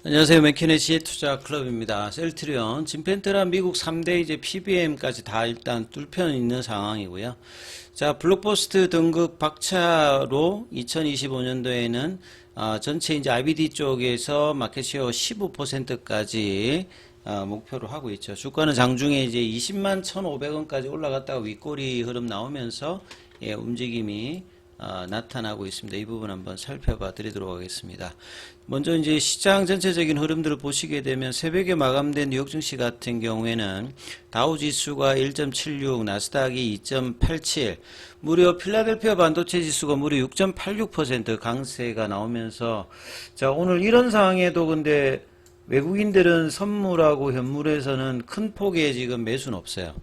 안녕하세요. 맥키네시의 투자 클럽입니다. 셀트리온, 진펜트라 미국 3대 이제 PBM까지 다 일단 뚫혀 있는 상황이고요. 자, 블록버스트 등급 박차로 2025년도에는 전체 이제 IBD 쪽에서 마켓쉐어 15%까지 목표로 하고 있죠. 주가는 장중에 이제 20만 1,500원까지 올라갔다가 윗꼬리 흐름 나오면서 움직임이 나타나고 있습니다. 이 부분 한번 살펴봐 드리도록 하겠습니다. 먼저 이제 시장 전체적인 흐름들을 보시게 되면 새벽에 마감된 뉴욕 증시 같은 경우에는 다우 지수가 1.76, 나스닥이 2.87, 무려 필라델피아 반도체 지수가 무려 6.86% 강세가 나오면서 자, 오늘 이런 상황에도 근데 외국인들은 선물하고 현물에서는 큰 폭의 지금 매수는 없어요.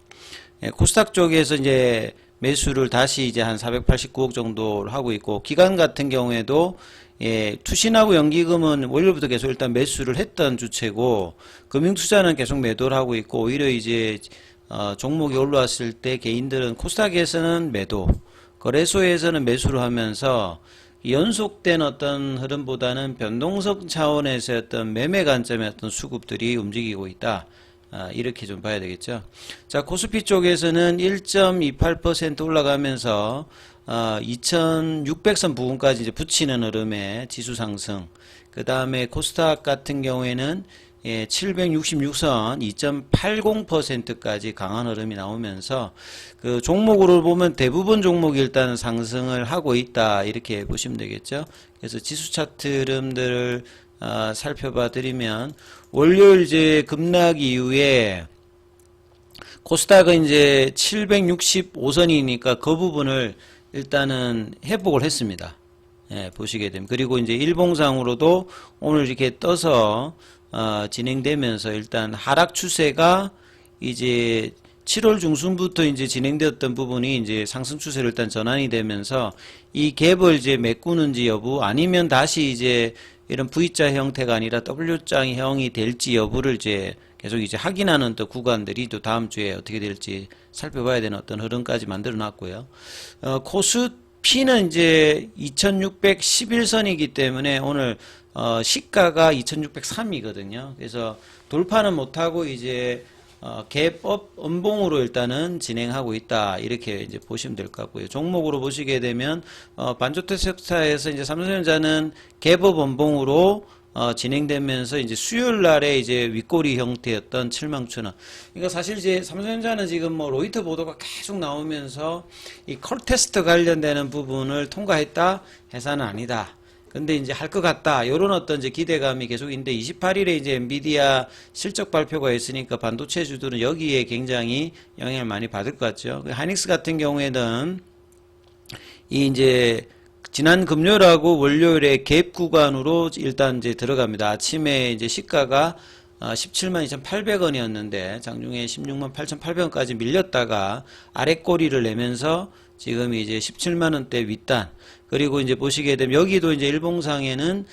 코스닥 쪽에서 이제 매수를 다시 이제 한 489억 정도 하고 있고, 기관 같은 경우에도 투신하고 연기금은 월요일부터 계속 일단 매수를 했던 주체고, 금융투자는 계속 매도를 하고 있고, 오히려 이제 종목이 올라왔을 때 개인들은 코스닥에서는 매도, 거래소에서는 매수를 하면서 연속된 어떤 흐름보다는 변동성 차원에서 어떤 매매 관점의 어떤 수급들이 움직이고 있다. 이렇게 좀 봐야 되겠죠. 자, 코스피 쪽에서는 1.28% 올라가면서 2600선 부근까지 이제 붙이는 흐름의 지수 상승. 그 다음에 코스닥 같은 경우에는 766선 2.80%까지 강한 흐름이 나오면서 그 종목으로 보면 대부분 종목이 일단 상승을 하고 있다, 이렇게 보시면 되겠죠. 그래서 지수 차트 흐름들을 살펴봐 드리면, 월요일 이제 급락 이후에 코스닥은 이제 765선이니까 그 부분을 일단은 회복을 했습니다. 보시게 되면. 그리고 이제 일봉상으로도 오늘 이렇게 떠서 진행되면서 일단 하락 추세가 이제 7월 중순부터 이제 진행되었던 부분이 이제 상승 추세로 일단 전환이 되면서 이 갭을 이제 메꾸는지 여부, 아니면 다시 이제 이런 V자 형태가 아니라 W자형이 될지 여부를 이제 계속 이제 확인하는 또 구간들이 또 다음 주에 어떻게 될지 살펴봐야 되는 어떤 흐름까지 만들어 놨고요. 코스피는 이제 2611선이기 때문에 오늘 시가가 2603이거든요. 그래서 돌파는 못하고 이제 갭업 음봉으로 일단은 진행하고 있다, 이렇게 이제 보시면 될 것 같고요. 종목으로 보시게 되면 반도체 섹터에서 이제 삼성전자는 갭업 음봉으로 진행되면서 이제 수요일 날에 이제 윗꼬리 형태였던 71,000원. 그러니까 사실 이제 삼성전자는 지금 뭐 로이터 보도가 계속 나오면서 이 컬 테스트 관련되는 부분을 통과했다 해서는 아니다, 근데 이제 할 것 같다, 요런 어떤 이제 기대감이 계속 있는데, 28일에 이제 엔비디아 실적 발표가 있으니까 반도체주들은 여기에 굉장히 영향을 많이 받을 것 같죠. 하이닉스 같은 경우에는 이 이제 지난 금요일하고 월요일에 갭 구간으로 일단 이제 들어갑니다. 아침에 이제 시가가 17만 2,800원이었는데 장중에 16만 8,800원까지 밀렸다가 아래 꼬리를 내면서 지금 이제 17만원대 윗단, 그리고 이제 보시게 되면 여기도 이제 일봉상에는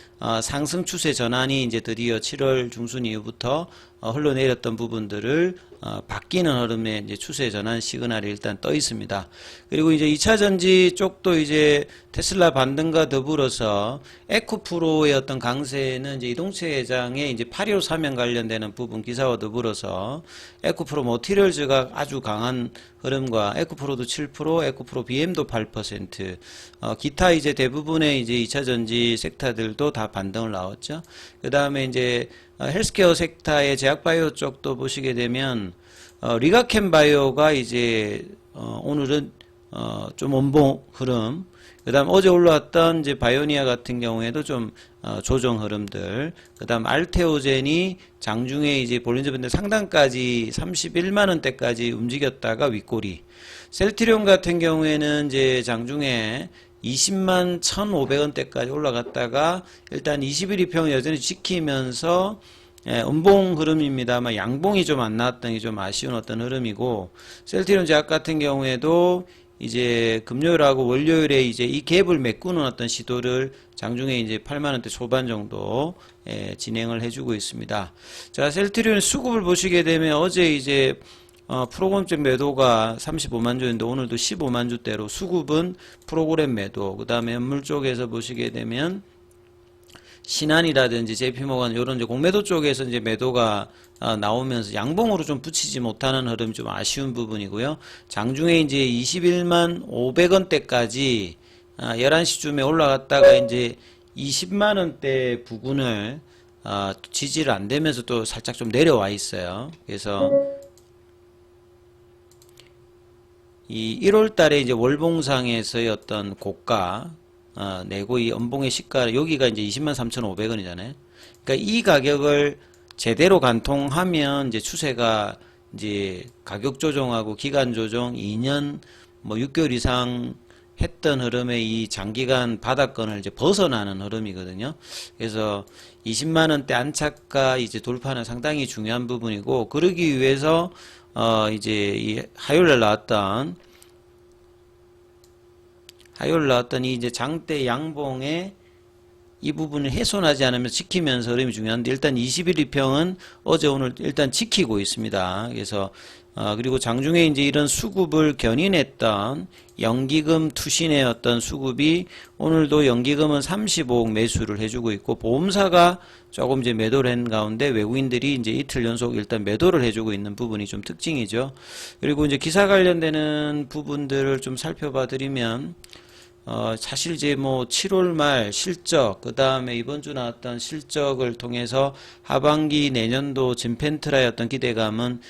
상승 추세 전환이 이제 드디어 7월 중순 이후부터 흘러내렸던 부분들을 바뀌는 흐름의 이제 추세 전환 시그널이 일단 떠 있습니다. 그리고 이제 2차 전지 쪽도 이제 테슬라 반등과 더불어서 에코프로의 어떤 강세는 이제 이동채 회장의 이제 8.15 사면 관련되는 부분 기사와 더불어서 에코프로 모티리얼즈가 아주 강한 흐름과 에코프로도 7%, 에코프로 BM도 8%, 기타 이제 대부분의 이제 2차 전지 섹터들도 다 반등을 나왔죠. 그 다음에 이제 헬스케어 섹터의 제약바이오 쪽도 보시게 되면 리가켄 바이오가 이제 오늘은 좀 원봉 흐름, 그 다음 어제 올라왔던 이제 바이오니아 같은 경우에도 좀 조정 흐름들, 그 다음 알테오젠이 장중에 이제 볼린저 밴드 상단까지 31만원대까지 움직였다가 윗꼬리, 셀트리온 같은 경우에는 이제 장중에 20만 1,500원대까지 올라갔다가 일단 21 이평 여전히 지키면서 음봉 흐름입니다만 양봉이 좀 안 나왔던 게 좀 아쉬운 어떤 흐름이고, 셀트리온 제약 같은 경우에도 이제 금요일하고 월요일에 이제 이 갭을 메꾸는 어떤 시도를 장중에 이제 8만원대 초반 정도 진행을 해주고 있습니다. 자, 셀트리온 수급을 보시게 되면 어제 이제 프로그램적 매도가 35만 주인데 오늘도 15만 주대로 수급은 프로그램 매도, 그 다음에 현물 쪽에서 보시게 되면 신한이라든지 JP모건 이런 이제 공매도 쪽에서 이제 매도가 나오면서 양봉으로 좀 붙이지 못하는 흐름이 좀 아쉬운 부분이고요. 장중에 이제 21만 500원대까지 11시쯤에 올라갔다가 이제 20만 원대 부근을 지지를 안 되면서 또 살짝 좀 내려와 있어요. 그래서 이 1월 달에 이제 월봉상에서의 어떤 고가 내고 이 연봉의 시가 여기가 이제 20만 3,500원이잖아요. 그러니까 이 가격을 제대로 간통하면 이제 추세가 이제 가격 조정하고 기간 조정 2년 뭐 6개월 이상 했던 흐름의 이 장기간 바닥권을 이제 벗어나는 흐름이거든요. 그래서 20만 원대 안착가 이제 돌파는 상당히 중요한 부분이고, 그러기 위해서 이제 이 화요일날 나왔던 이 이제 장대 양봉의 이 부분을 훼손하지 않으면 지키면서 흐름이 중요한데, 일단 21 이평은 어제 오늘 일단 지키고 있습니다. 그래서 그리고 장중에 이제 이런 수급을 견인했던 연기금 투신의 어떤 수급이 오늘도 연기금은 35억 매수를 해주고 있고, 보험사가 조금 이제 매도를 한 가운데 외국인들이 이제 이틀 연속 일단 매도를 해주고 있는 부분이 좀 특징이죠. 그리고 이제 기사 관련되는 부분들을 좀 살펴봐 드리면, 사실 이제 뭐 7월 말 실적, 그 다음에 이번 주 나왔던 실적을 통해서 하반기 내년도 진펜트라의 어떤 기대감은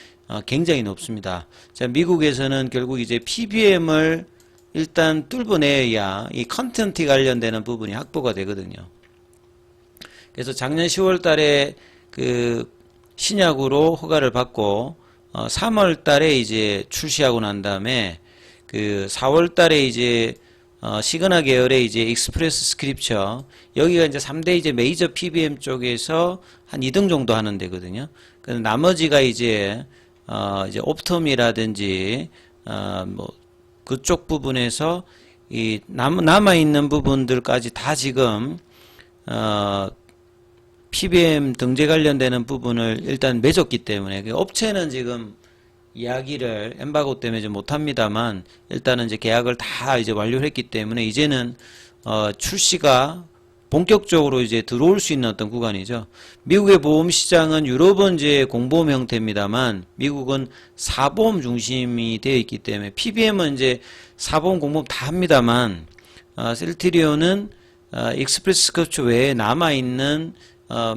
굉장히 높습니다. 자, 미국에서는 결국 이제 PBM을 일단 뚫어내야 이 컨텐트 관련되는 부분이 확보가 되거든요. 그래서 작년 10월 달에 그 신약으로 허가를 받고 3월 달에 이제 출시하고 난 다음에 그 4월 달에 이제 시그나 계열의 이제 익스프레스 스크립처, 여기가 이제 3대 이제 메이저 PBM 쪽에서 한 2등 정도 하는 데거든요. 그 나머지가 이제 옵텀이라든지 뭐 그쪽 부분에서 이 남아 있는 부분들까지 다 지금 PBM 등재 관련되는 부분을 일단 맺었기 때문에, 그 업체는 지금 이야기를 엠바고 때문에 좀 못합니다만, 일단은 이제 계약을 다 이제 완료했기 때문에 이제는 출시가 본격적으로 이제 들어올 수 있는 어떤 구간이죠. 미국의 보험 시장은 유럽은 이제 공보험 형태입니다만, 미국은 사보험 중심이 되어 있기 때문에 PBM은 이제 사보험 공보험 다 합니다만, 셀트리온은 익스프레스 스크립처 외에 남아 있는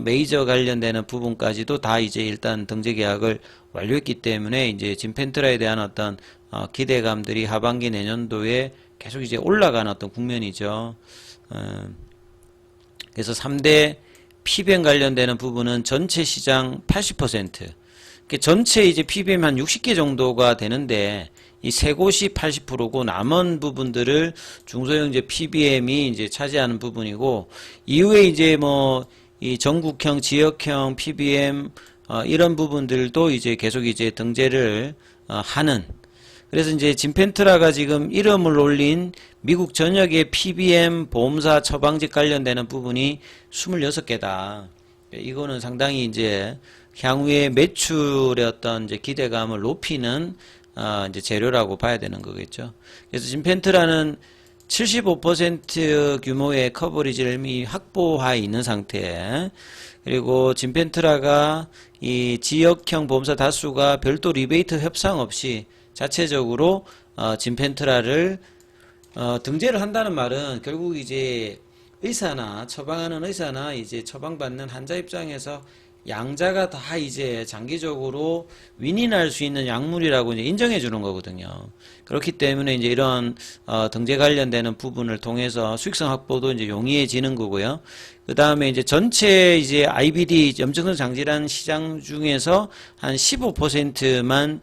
메이저 관련되는 부분까지도 다 이제 일단 등재 계약을 완료했기 때문에 이제 진펜트라에 대한 어떤 기대감들이 하반기 내년도에 계속 이제 올라가는 어떤 국면이죠. 그래서 3대 PBM 관련되는 부분은 전체 시장 80%, 전체 이제 PBM 한 60개 정도가 되는데 이 세 곳이 80%고 남은 부분들을 중소형 이제 PBM이 이제 차지하는 부분이고, 이후에 이제 뭐 이 전국형, 지역형 PBM 이런 부분들도 이제 계속 이제 등재를 하는, 그래서 이제 진펜트라가 지금 이름을 올린 미국 전역의 PBM 보험사 처방직 관련되는 부분이 26개다. 이거는 상당히 이제 향후에 매출의 어떤 이제 기대감을 높이는 이제 재료라고 봐야 되는 거겠죠. 그래서 진펜트라는 75% 규모의 커버리지를 이미 확보해 있는 상태. 그리고 진펜트라가 이 지역형 보험사 다수가 별도 리베이트 협상 없이 자체적으로 진펜트라를 등재를 한다는 말은, 결국 이제 의사나 처방하는 의사나 이제 처방받는 환자 입장에서 양자가 다 이제 장기적으로 윈윈할 수 있는 약물이라고 이제 인정해 주는 거거든요. 그렇기 때문에 이제 이런 등재 관련되는 부분을 통해서 수익성 확보도 이제 용이해지는 거고요. 그 다음에 이제 전체 이제 IBD 염증성 장질환 시장 중에서 한 15%만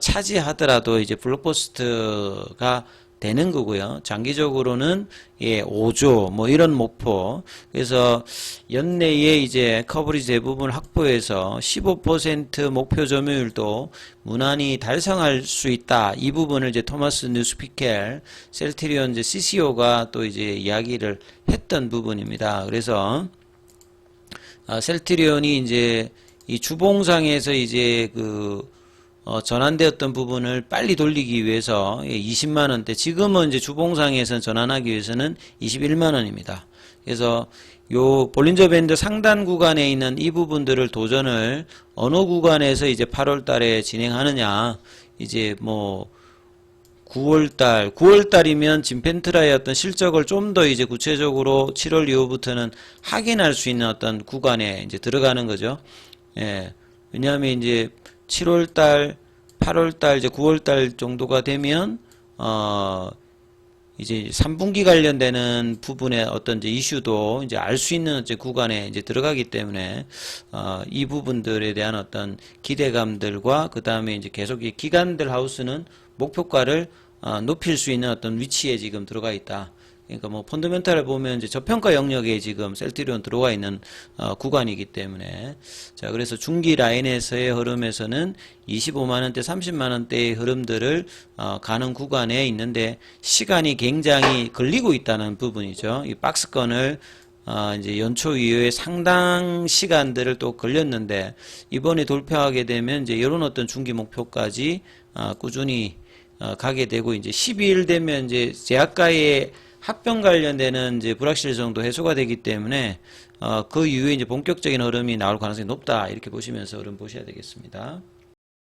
차지하더라도 이제 블록버스터가 되는 거고요. 장기적으로는 5조 뭐 이런 목표. 그래서 연내에 이제 커버리지 대부분을 확보해서 15% 목표 점유율도 무난히 달성할 수 있다. 이 부분을 이제 토마스 뉴스피켈 셀트리온 이제 CCO가 또 이제 이야기를 했던 부분입니다. 그래서 셀트리온이 이제 이 주봉상에서 이제 전환되었던 부분을 빨리 돌리기 위해서 20만원대, 지금은 이제 주봉상에서 전환하기 위해서는 21만원입니다. 그래서 요 볼린저 밴드 상단 구간에 있는 이 부분들을 도전을 어느 구간에서 이제 8월 달에 진행하느냐, 이제 뭐 9월 달이면 진펜트라의 어떤 실적을 좀 더 이제 구체적으로 7월 이후부터는 확인할 수 있는 어떤 구간에 이제 들어가는 거죠. 예. 왜냐하면 이제 7월 달, 8월 달, 이제 9월 달 정도가 되면 이제 3분기 관련되는 부분의 어떤 이제 이슈도 이제 알 수 있는 이제 구간에 이제 들어가기 때문에 이 부분들에 대한 어떤 기대감들과 그 다음에 이제 계속 이 기관들 하우스는 목표가를 높일 수 있는 어떤 위치에 지금 들어가 있다. 그러니까 뭐 펀더멘탈을 보면 이제 저평가 영역에 지금 셀트리온 들어와 있는 구간이기 때문에, 자, 그래서 중기 라인에서의 흐름에서는 25만원대 30만원대의 흐름들을 가는 구간에 있는데 시간이 굉장히 걸리고 있다는 부분이죠. 이 박스권을 이제 연초 이후에 상당 시간들을 또 걸렸는데 이번에 돌파하게 되면 이제 이런 어떤 중기 목표까지 꾸준히 가게 되고, 이제 12일 되면 이제 제약가의 합병 관련되는 이제 불확실 정도 해소가 되기 때문에 그 이후에 이제 본격적인 흐름이 나올 가능성이 높다, 이렇게 보시면서 흐름 보셔야 되겠습니다.